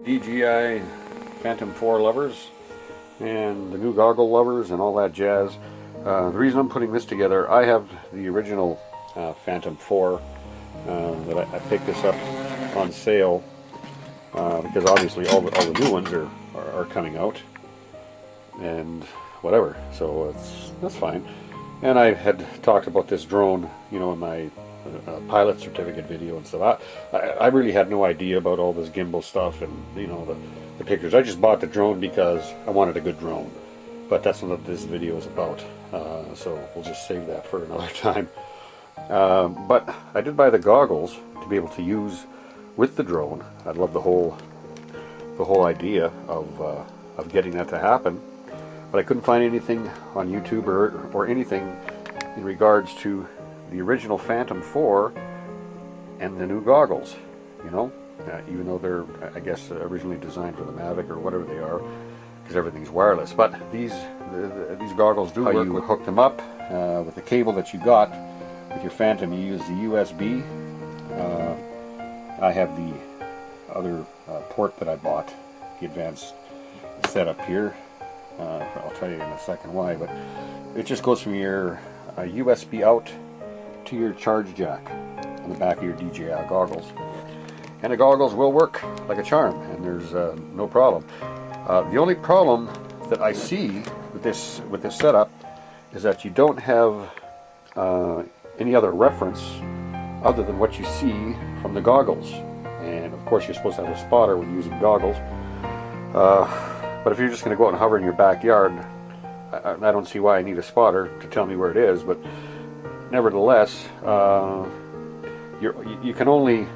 DGI Phantom 4 lovers and the new goggle lovers and all that jazz. The reason I'm putting this together, I have the original Phantom 4 that I picked this up on sale because obviously all the new ones are coming out and whatever, so that's fine. And I had talked about this drone, you know, in my pilot certificate video and stuff. I really had no idea about all this gimbal stuff and, you know, the pictures. I just bought the drone because I wanted a good drone, but that's not what this video is about, so we'll just save that for another time. But I did buy the goggles to be able to use with the drone. I love the whole idea of getting that to happen, but I couldn't find anything on YouTube or anything in regards to the original Phantom 4 and the new goggles, you know, even though they're, I guess, originally designed for the Mavic or whatever they are, because everything's wireless. But these goggles do work. You hook them up with the cable that you got with your Phantom. You use the USB. I have the other port that I bought, the advanced setup here. I'll tell you in a second why, but it just goes from your USB out to your charge jack on the back of your DJI goggles, and the goggles will work like a charm, and there's no problem. The only problem that I see with this setup is that you don't have any other reference other than what you see from the goggles, and of course you're supposed to have a spotter when using goggles, but if you're just going to go out and hover in your backyard, I don't see why I need a spotter to tell me where it is. But nevertheless, you can only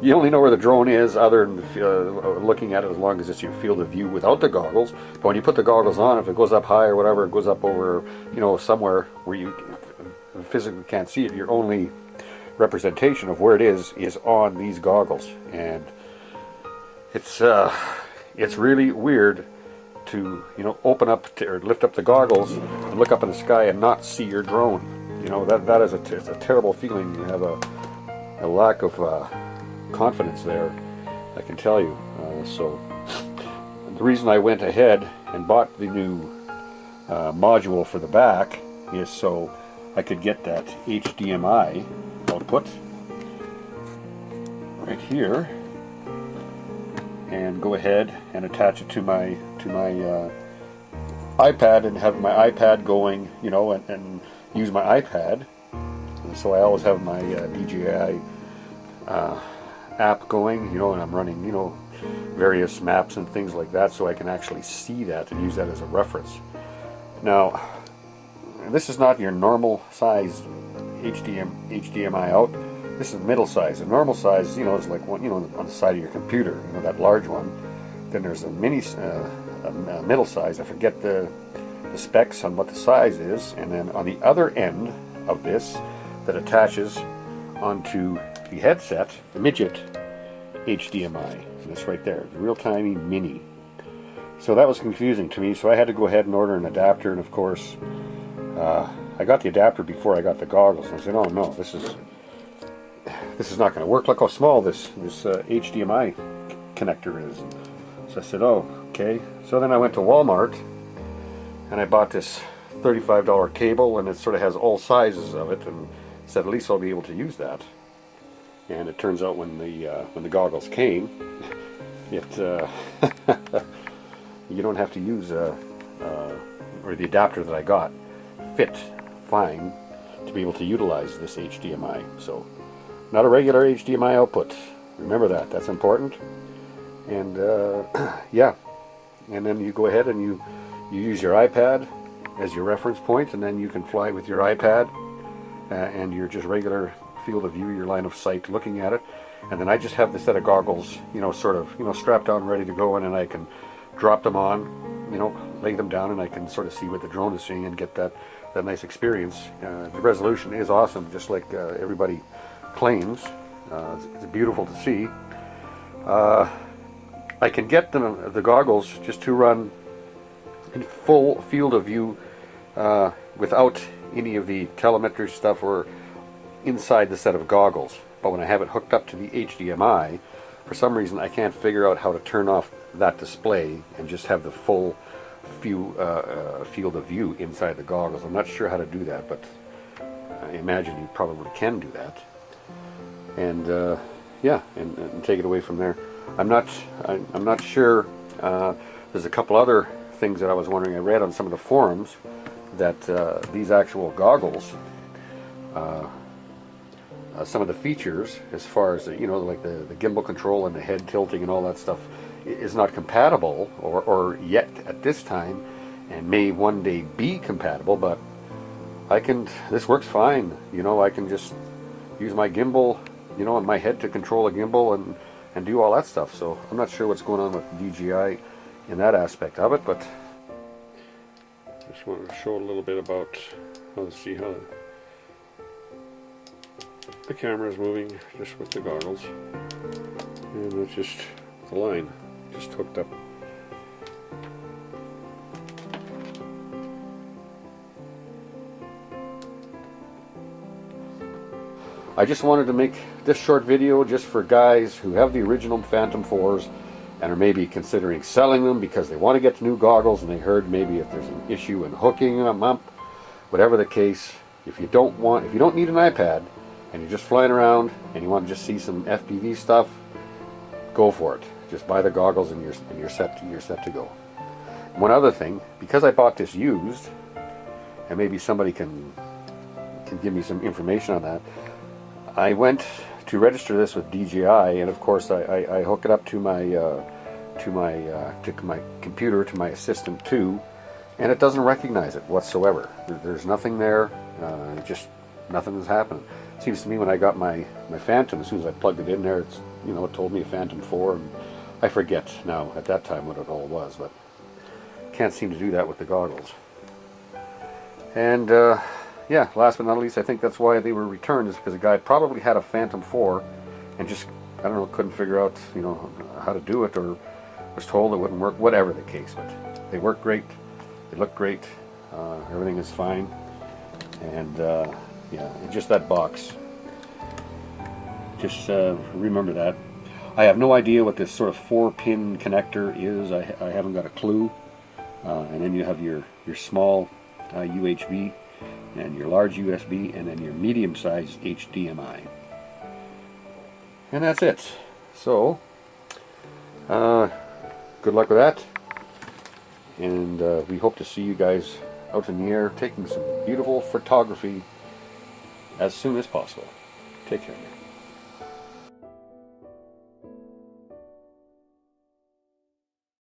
you only know where the drone is other than looking at it, as long as it's your field of view without the goggles. But when you put the goggles on, if it goes up high or whatever, it goes up over, you know, somewhere where you physically can't see it, your only representation of where it is on these goggles. And it's really weird to, you know, open up or lift up the goggles and look up in the sky and not see your drone. You know, that is it's a terrible feeling. You have a lack of confidence there, I can tell you. So the reason I went ahead and bought the new module for the back is so I could get that HDMI output right here and go ahead and attach it to my iPad and have my iPad going, you know, and use my iPad. And so I always have my DJI app going, you know, and I'm running, you know, various maps and things like that, so I can actually see that and use that as a reference. Now, this is not your normal size HDMI out. This is middle size. The normal size, you know, is like one, you know, on the side of your computer, you know, that large one. Then there's a middle size. I forget the specs on what the size is. And then on the other end of this, that attaches onto the headset, the midget HDMI. And it's right there, the real tiny mini. So that was confusing to me. So I had to go ahead and order an adapter. And of course, I got the adapter before I got the goggles. And I said, oh no, this is not going to work. Look how small this HDMI connector is. So I said, oh, okay. So then I went to Walmart and I bought this $35 cable, and it sort of has all sizes of it, and said at least I'll be able to use that. And it turns out when the goggles came, it you don't have to use or the adapter that I got fit fine to be able to utilize this HDMI. So not a regular HDMI output. Remember that. That's important. And yeah, and then you go ahead and you use your iPad as your reference point, and then you can fly with your iPad and your just regular field of view, your line of sight, looking at it. And then I just have this set of goggles, you know, sort of, you know, strapped on, ready to go, and then I can drop them on, you know, lay them down, and I can sort of see what the drone is seeing and get that nice experience. The resolution is awesome, just like everybody claims. It's beautiful to see. I can get the goggles just to run in full field of view without any of the telemetry stuff or inside the set of goggles. But when I have it hooked up to the HDMI, for some reason I can't figure out how to turn off that display and just have the full field of view inside the goggles. I'm not sure how to do that, but I imagine you probably can do that. And yeah, and take it away from there. I'm not sure. There's a couple other things that I was wondering. I read on some of the forums that these actual goggles, some of the features, as far as you know, like the gimbal control and the head tilting and all that stuff, is not compatible, or yet at this time, and may one day be compatible. But this works fine. You know, I can just use my gimbal, you know, and my head to control a gimbal and do all that stuff. So I'm not sure what's going on with DGI in that aspect of it, but just wanted to show a little bit about how to see how the camera is moving just with the goggles, and it's just the line just hooked up. I just wanted to make this short video just for guys who have the original Phantom 4s and are maybe considering selling them because they want to get new goggles, and they heard maybe if there's an issue in hooking them up. Whatever the case, if you don't need an iPad and you're just flying around and you want to just see some FPV stuff, go for it. Just buy the goggles and you're set to go. One other thing, because I bought this used, and maybe somebody can give me some information on that, I went to register this with DGI, and of course I hook it up to my computer, to my Assistant 2, and it doesn't recognize it whatsoever. There's nothing there. Just nothing is happening. It seems to me when I got my Phantom, as soon as I plugged it in there, it's, you know, it told me a Phantom 4, and I forget now at that time what it all was, but can't seem to do that with the goggles. And yeah, last but not least, I think that's why they were returned, is because a guy probably had a Phantom 4 and just, I don't know, couldn't figure out, you know, how to do it, or was told it wouldn't work, whatever the case. But they work great, they look great, everything is fine, and yeah, just that box. Just remember that. I have no idea what this sort of 4-pin connector is. I haven't got a clue. And then you have your small UHB, and your large USB, and then your medium-sized HDMI. And that's it. So, good luck with that. And we hope to see you guys out in the air taking some beautiful photography as soon as possible. Take care.